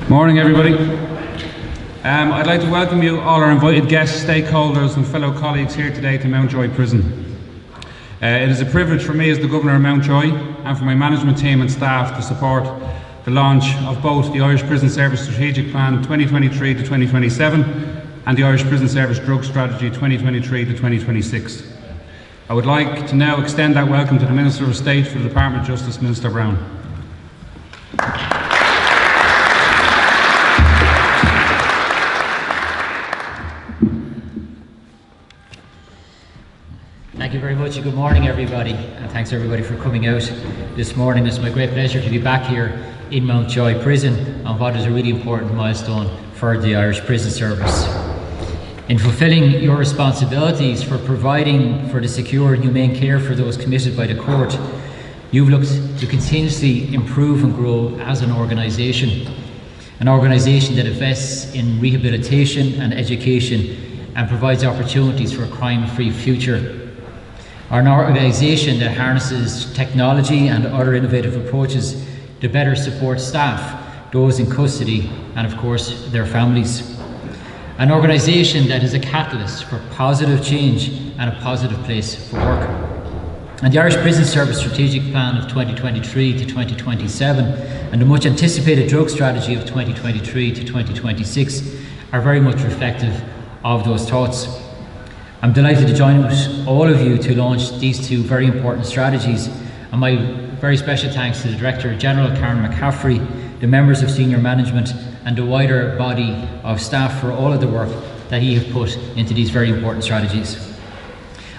Morning, everybody. I'd like to welcome you, all our invited guests, stakeholders and fellow colleagues here today to Mountjoy Prison. It is a privilege for me as the Governor of Mountjoy and for my management team and staff to support the launch of both the Irish Prison Service Strategic Plan 2023 to 2027 and the Irish Prison Service Drug Strategy 2023 to 2026. I would like to now extend that welcome to the Minister of State for the Department of Justice, Minister Browne. Thank you very much and good morning, everybody, and thanks everybody for coming out this morning. It's my great pleasure to be back here in Mountjoy Prison on what is a really important milestone for the Irish Prison Service. In fulfilling your responsibilities for providing for the secure and humane care for those committed by the court, you've looked to continuously improve and grow as an organisation that invests in rehabilitation and education and provides opportunities for a crime-free future. An organisation that harnesses technology and other innovative approaches to better support staff, those in custody, and of course their families. An organisation that is a catalyst for positive change and a positive place for work. And the Irish Prison Service Strategic Plan of 2023 to 2027 and the much anticipated drug strategy of 2023 to 2026 are very much reflective of those thoughts. I'm delighted to join with all of you to launch these two very important strategies, and my very special thanks to the Director General, Karen McCaffrey, the members of senior management and the wider body of staff for all of the work that you have put into these very important strategies.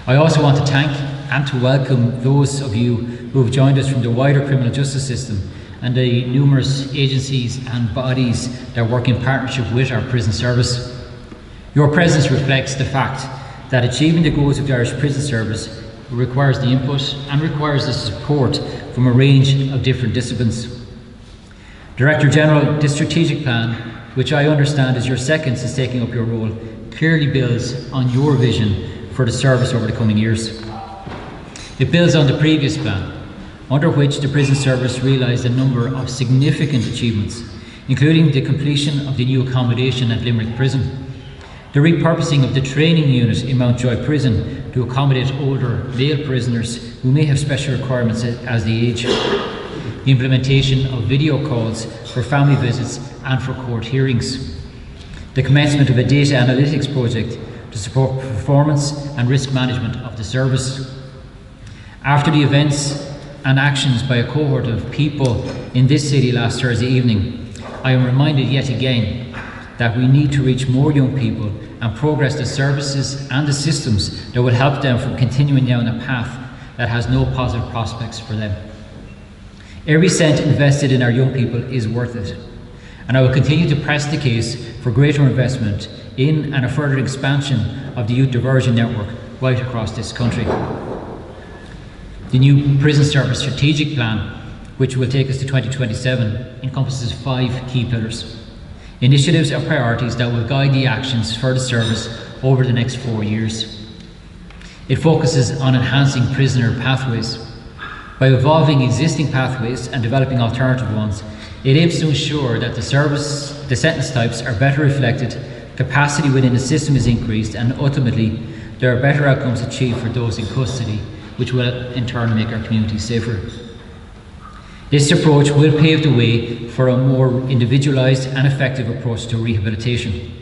I also want to thank and to welcome those of you who have joined us from the wider criminal justice system and the numerous agencies and bodies that work in partnership with our prison service. Your presence reflects the fact that achieving the goals of the Irish Prison Service requires the input and requires the support from a range of different disciplines. Director General, this strategic plan, which I understand is your second since taking up your role, clearly builds on your vision for the service over the coming years. It builds on the previous plan, under which the Prison Service realised a number of significant achievements, including the completion of the new accommodation at Limerick Prison, the repurposing of the training unit in Mountjoy Prison to accommodate older male prisoners who may have special requirements as they age, the implementation of video calls for family visits and for court hearings, the commencement of a data analytics project to support performance and risk management of the service. After the events and actions by a cohort of people in this city last Thursday evening, I am reminded yet again that we need to reach more young people and progress the services and the systems that will help them from continuing down a path that has no positive prospects for them. Every cent invested in our young people is worth it, and I will continue to press the case for greater investment in and a further expansion of the youth diversion network right across this country. The new Prison Service Strategic Plan, which will take us to 2027, encompasses 5 key pillars. Initiatives and priorities that will guide the actions for the service over the next 4 years. It focuses on enhancing prisoner pathways. By evolving existing pathways and developing alternative ones, it aims to ensure that the sentence types are better reflected, capacity within the system is increased, and ultimately there are better outcomes achieved for those in custody, which will in turn make our communities safer. This approach will pave the way for a more individualised and effective approach to rehabilitation.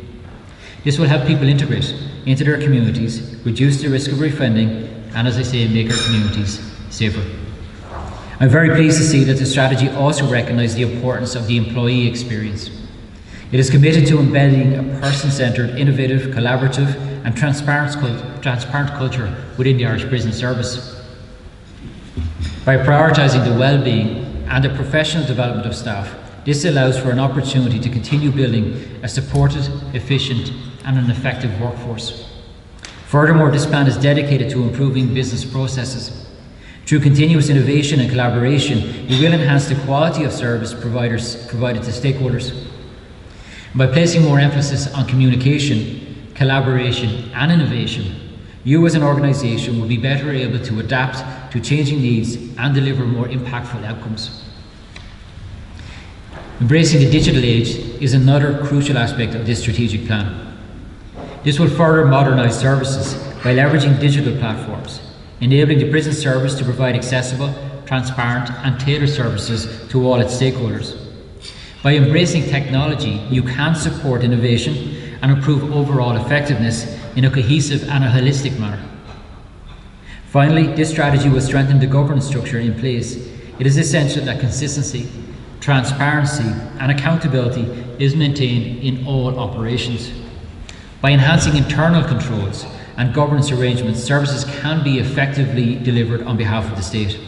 This will help people integrate into their communities, reduce the risk of reoffending, and, as I say, make our communities safer. I'm very pleased to see that the strategy also recognises the importance of the employee experience. It is committed to embedding a person-centred, innovative, collaborative and transparent culture within the Irish Prison Service. By prioritising the well-being and the professional development of staff, this allows for an opportunity to continue building a supported, efficient and an effective workforce. Furthermore, this plan is dedicated to improving business processes. Through continuous innovation and collaboration, it will enhance the quality of service provided to stakeholders. By placing more emphasis on communication, collaboration and innovation, you as an organisation will be better able to adapt to changing needs and deliver more impactful outcomes. Embracing the digital age is another crucial aspect of this strategic plan. This will further modernise services by leveraging digital platforms, enabling the prison service to provide accessible, transparent and tailored services to all its stakeholders. By embracing technology, you can support innovation and improve overall effectiveness in a cohesive and a holistic manner. Finally, this strategy will strengthen the governance structure in place. It is essential that consistency, transparency and accountability is maintained in all operations. By enhancing internal controls and governance arrangements, services can be effectively delivered on behalf of the state.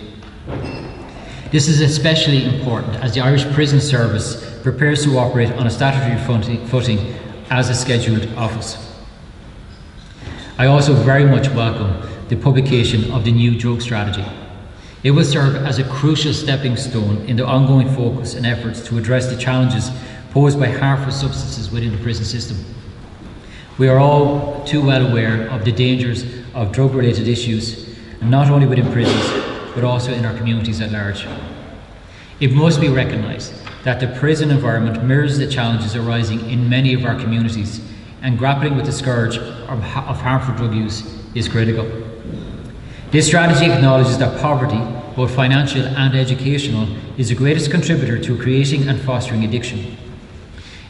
This is especially important as the Irish Prison Service prepares to operate on a statutory footing as a scheduled office. I also very much welcome the publication of the new drug strategy. It will serve as a crucial stepping stone in the ongoing focus and efforts to address the challenges posed by harmful substances within the prison system. We are all too well aware of the dangers of drug-related issues, and not only within prisons, but also in our communities at large. It must be recognised that the prison environment mirrors the challenges arising in many of our communities, and grappling with the scourge of harmful drug use is critical. This strategy acknowledges that poverty, both financial and educational, is the greatest contributor to creating and fostering addiction.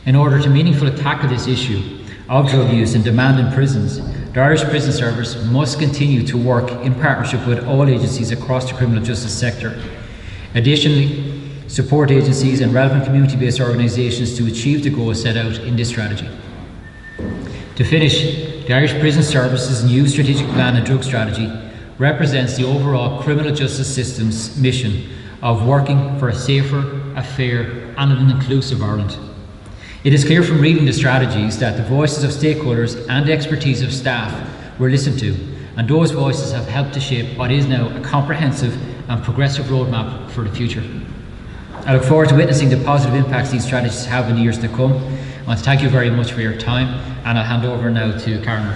In order to meaningfully tackle this issue of drug use and demand in prisons, the Irish Prison Service must continue to work in partnership with all agencies across the criminal justice sector. Additionally, support agencies and relevant community-based organisations to achieve the goals set out in this strategy. To finish, the Irish Prison Service's new strategic plan and drug strategy represents the overall criminal justice system's mission of working for a safer, a fair and an inclusive Ireland. It is clear from reading the strategies that the voices of stakeholders and the expertise of staff were listened to, and those voices have helped to shape what is now a comprehensive and progressive roadmap for the future. I look forward to witnessing the positive impacts these strategies have in the years to come. I want to thank you very much for your time, and I'll hand over now to Karen.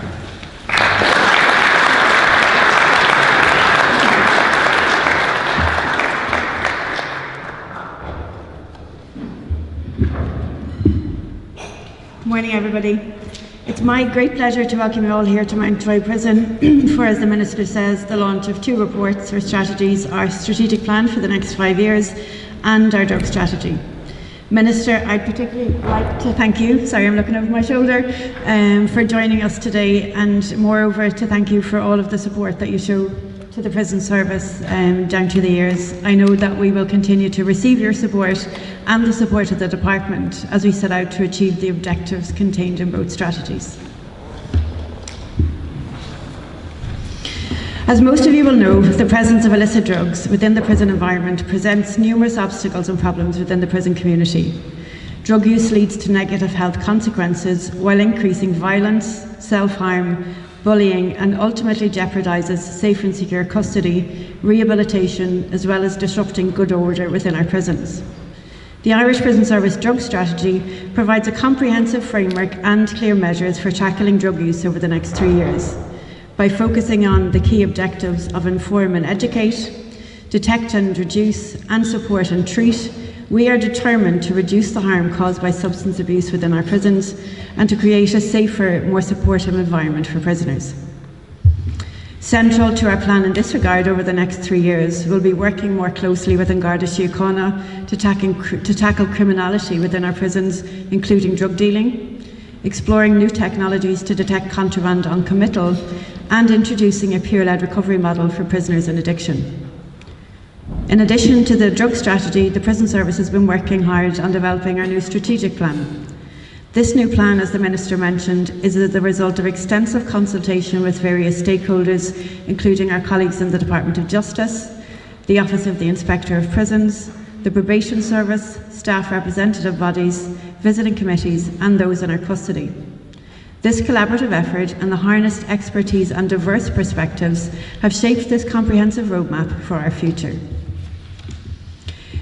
Good morning, everybody. It's my great pleasure to welcome you all here to Mountjoy Prison for, as the Minister says, the launch of two reports or strategies, our strategic plan for the next 5 years and our drug strategy. Minister, I'd particularly like to thank you, sorry I'm looking over my shoulder, for joining us today, and moreover to thank you for all of the support that you show to the prison service down through the years. I know that we will continue to receive your support and the support of the department as we set out to achieve the objectives contained in both strategies. As most of you will know, the presence of illicit drugs within the prison environment presents numerous obstacles and problems within the prison community. Drug use leads to negative health consequences while increasing violence, self-harm, bullying, and ultimately jeopardises safe and secure custody, rehabilitation, as well as disrupting good order within our prisons. The Irish Prison Service drug strategy provides a comprehensive framework and clear measures for tackling drug use over the next 3 years. By focusing on the key objectives of inform and educate, detect and reduce, and support and treat, we are determined to reduce the harm caused by substance abuse within our prisons and to create a safer, more supportive environment for prisoners. Central to our plan in this regard over the next 3 years, we'll be working more closely with Garda Síochána to tackle criminality within our prisons, including drug dealing, exploring new technologies to detect contraband on committal, and introducing a peer-led recovery model for prisoners in addiction. In addition to the drug strategy, the Prison Service has been working hard on developing our new strategic plan. This new plan, as the Minister mentioned, is the result of extensive consultation with various stakeholders, including our colleagues in the Department of Justice, the Office of the Inspector of Prisons, the Probation Service, staff representative bodies, visiting committees, and those in our custody. This collaborative effort and the harnessed expertise and diverse perspectives have shaped this comprehensive roadmap for our future.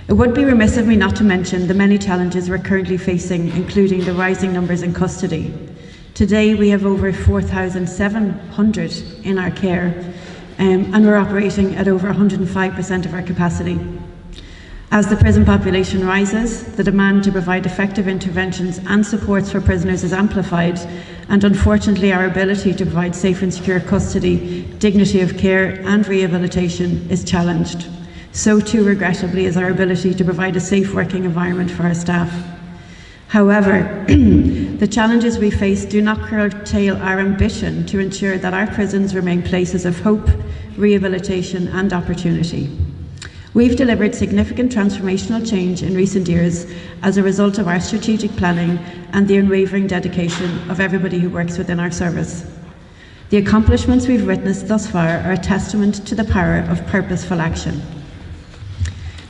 It would be remiss of me not to mention the many challenges we're currently facing, including the rising numbers in custody. Today we have over 4,700 in our care, and we're operating at over 105% of our capacity. As the prison population rises, the demand to provide effective interventions and supports for prisoners is amplified, and unfortunately our ability to provide safe and secure custody, dignity of care and rehabilitation is challenged. So too, regrettably, is our ability to provide a safe working environment for our staff. However, the challenges we face do not curtail our ambition to ensure that our prisons remain places of hope, rehabilitation and opportunity. We've delivered significant transformational change in recent years as a result of our strategic planning and the unwavering dedication of everybody who works within our service. The accomplishments we've witnessed thus far are a testament to the power of purposeful action.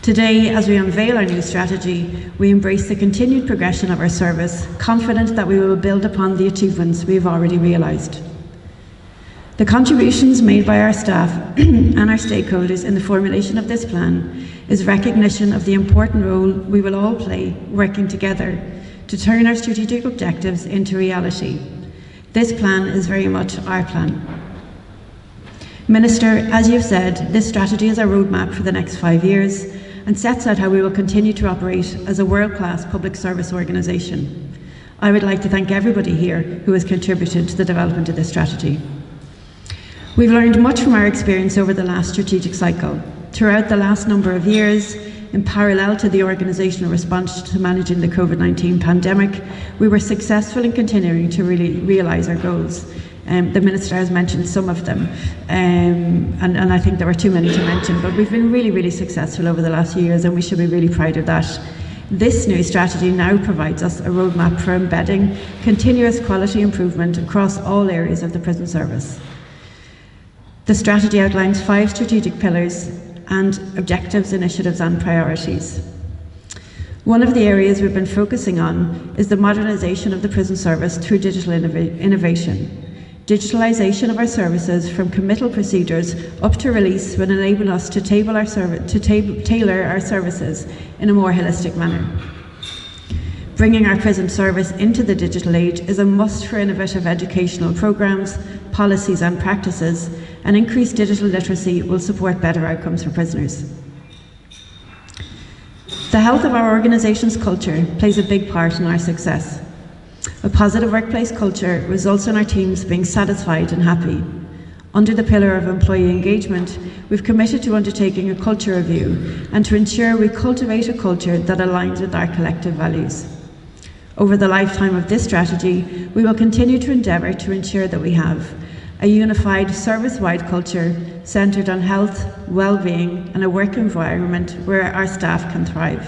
Today, as we unveil our new strategy, we embrace the continued progression of our service, confident that we will build upon the achievements we have already realised. The contributions made by our staff and our stakeholders in the formulation of this plan is recognition of the important role we will all play working together to turn our strategic objectives into reality. This plan is very much our plan. Minister, as you've said, this strategy is our roadmap for the next 5 years and sets out how we will continue to operate as a world-class public service organisation. I would like to thank everybody here who has contributed to the development of this strategy. We've learned much from our experience over the last strategic cycle. Throughout the last number of years, in parallel to the organisational response to managing the COVID-19 pandemic, we were successful in continuing to really realise our goals. The Minister has mentioned some of them, and I think there were too many to mention, but we've been really, really successful over the last few years, and we should be really proud of that. This new strategy now provides us a roadmap for embedding continuous quality improvement across all areas of the prison service. The strategy outlines 5 strategic pillars and objectives, initiatives and priorities. One of the areas we've been focusing on is the modernisation of the prison service through digital innovation. Digitalisation of our services from committal procedures up to release will enable us to tailor our services in a more holistic manner. Bringing our prison service into the digital age is a must for innovative educational programmes, policies and practices, and increased digital literacy will support better outcomes for prisoners. The health of our organisation's culture plays a big part in our success. A positive workplace culture results in our teams being satisfied and happy. Under the pillar of employee engagement, we've committed to undertaking a culture review and to ensure we cultivate a culture that aligns with our collective values. Over the lifetime of this strategy, we will continue to endeavour to ensure that we have a unified service-wide culture centred on health, well-being and a work environment where our staff can thrive.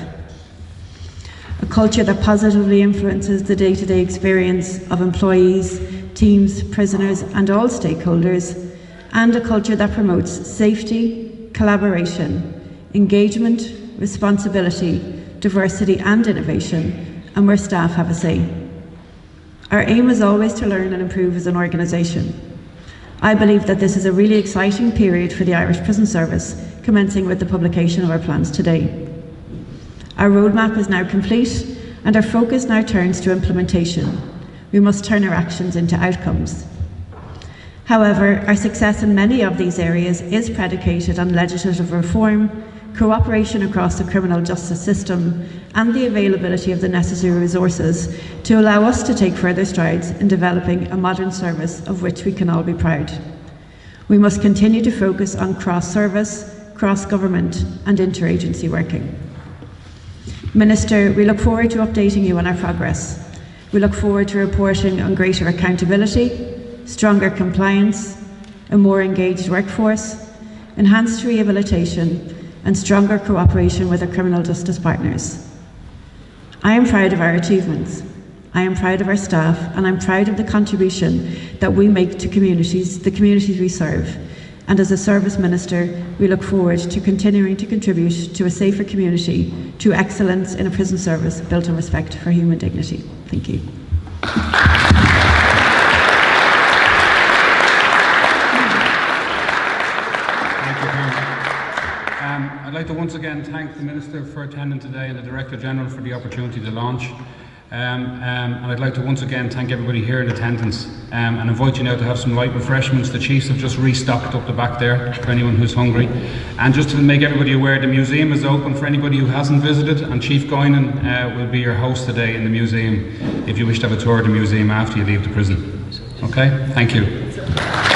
A culture that positively influences the day-to-day experience of employees, teams, prisoners and all stakeholders, and a culture that promotes safety, collaboration, engagement, responsibility, diversity and innovation, and where staff have a say. Our aim is always to learn and improve as an organisation. I believe that this is a really exciting period for the Irish Prison Service, commencing with the publication of our plans today. Our roadmap is now complete and our focus now turns to implementation. We must turn our actions into outcomes. However, our success in many of these areas is predicated on legislative reform, cooperation across the criminal justice system, and the availability of the necessary resources to allow us to take further strides in developing a modern service of which we can all be proud. We must continue to focus on cross-service, cross-government and interagency working. Minister, we look forward to updating you on our progress. We look forward to reporting on greater accountability, stronger compliance, a more engaged workforce, enhanced rehabilitation and stronger cooperation with our criminal justice partners. I am proud of our achievements. I am proud of our staff and I'm proud of the contribution that we make to communities, the communities we serve. And as a service minister, we look forward to continuing to contribute to a safer community, to excellence in a prison service built on respect for human dignity. Thank you. I'd like to once again thank the Minister for attending today and the Director General for the opportunity to launch. And I'd like to once again thank everybody here in attendance and invite you now to have some light refreshments. The chiefs have just restocked up the back there for anyone who's hungry. And just to make everybody aware, the museum is open for anybody who hasn't visited, and Chief Goynan will be your host today in the museum if you wish to have a tour of the museum after you leave the prison. Okay, thank you.